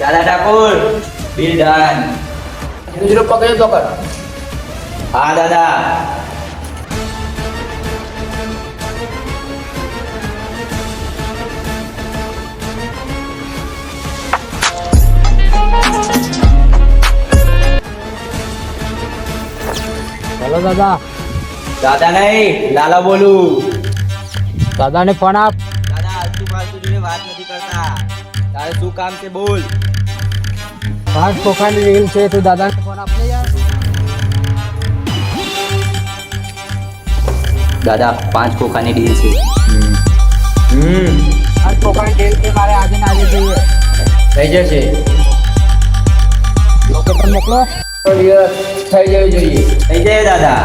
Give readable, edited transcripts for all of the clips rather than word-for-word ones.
દાદા Thakor bill done. બીજો પકડ્યો તો કર. હા દાદા. હેલો દાદા. દાદા નહીં લાલા બોલું. દાદાને ફોન આપ. દાદા આલતુ ફાલતુ જોડે વાત નથી કરતા. તારે શું કામ છે બોલ. 5 ખોખાની રીલ છે, તું દાદાને ફોન આપ ને યાર. દાદા 5 ખોખાની ડીલ છે. 5 ખોખાની રીલ છે, મારે આજે ને આજે જોઈએ. થઈ જશે. લોકેશન મોકલો. થઈ જવી જોઈએ. થઈ જાય દાદા.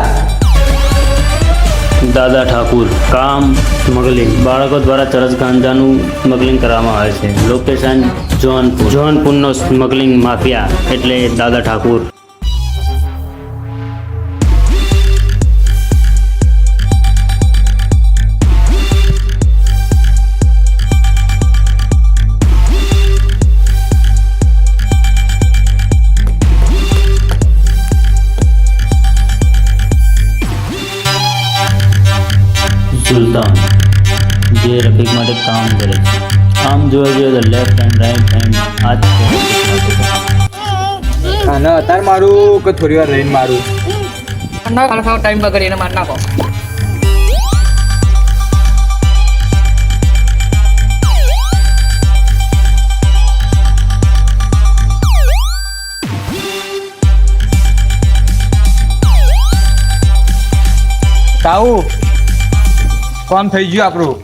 દાદા ઠાકુર કામ સ્મગલિંગ બાળકો દ્વારા ચરસ ગાંજાનું સ્મગલિંગ કરવામાં આવે છે. લોકેશન જોનપુર. જોનપુરનો સ્મગલિંગ માફિયા એટલે દાદા ઠાકુર. સુલતાન જે રફીક માટે કામ કરે છે. આમ જોવા જઈએ તો લેફ્ટ હેન્ડ રાઈટ હેન્ડ આ જ છે રફીક માટે. અને અત્યારે મારું કે થોડી વાર રહીને મારું. ના ખાવ ટાઈમ બગડીને માર નાખો. તાऊ કામ થઈ ગયું આપણું.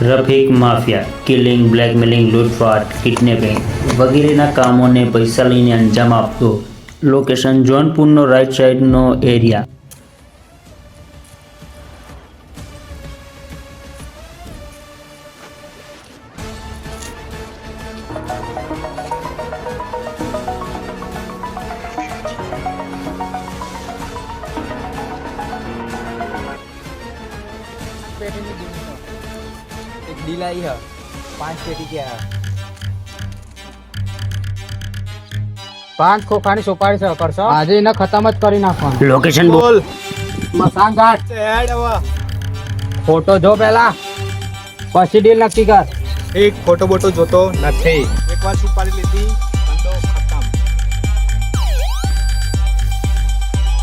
રફીક માફિયા કિલિંગ બ્લેકમેલિંગ લૂંટફાટ કિડનેપિંગ વગેરેના કામોને પૈસા લઈને અંજામ આપતો. લોકેશન જોનપુરનો રાઈટ સાઈડનો એરિયા. એક ડીલ आई है 5 पेटी के है. 5 ખોખાની સુપારી છે કરશો. આજે એને ખતમ જ કરી નાખવાનું. લોકેશન બોલ. મસાન ઘાટ. એડ હવે ફોટો જો પહેલા, પછી ડીલ નક્કી કર. એક ફોટો બોટો જોતો નથી. એકવાર સુપારી લીધી ધંધો ખતમ.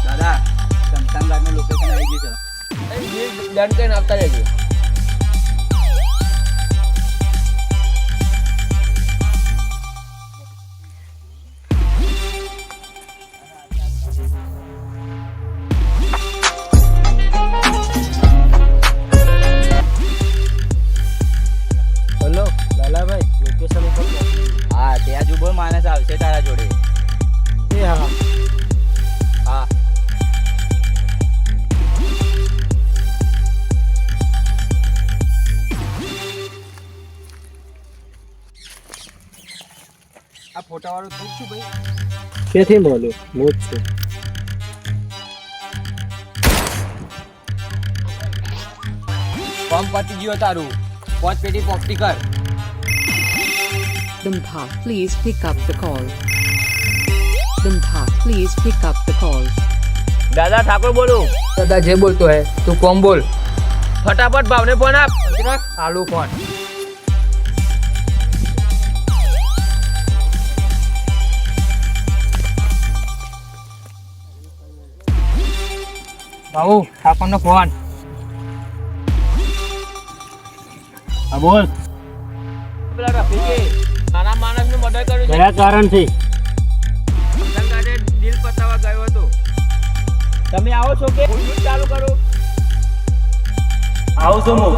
દાદા સમસંગનું લોકેશન આવી ગયું છે. ડન કરીને આપતા રહેજો. હેલો લાલાભાઈ લોકેશન ઉપર હા ત્યાં જ ઉભો માણસ આવશે તારા જોડે. એ હા. હા આ ફોટા વાળું તું છું ભાઈ. કેથી બોલું? હું જ છું. ફોર્મ પતી ગયો તારું. 5 પેટી પોપટી કર. Dumpha, please pick up the call. Dumpha, please pick up the call. દાદા ઠાકોર બોલું. દાદા જે બોલતો હે તું કોમ બોલ. ફટાફટ ભાવને ફોન આપ. આલુ ફોન. બાબુ ઠાકોરનો ફોન. હા બોલ. પેલા રફીકે નાના માણસનું મર્ડર કર્યું છે. કયા કારણથી? સંગાડે ડીલ પતાવવા ગયો હતો. તમે આવો છો કે ચાલુ કરો. આવું છું હું.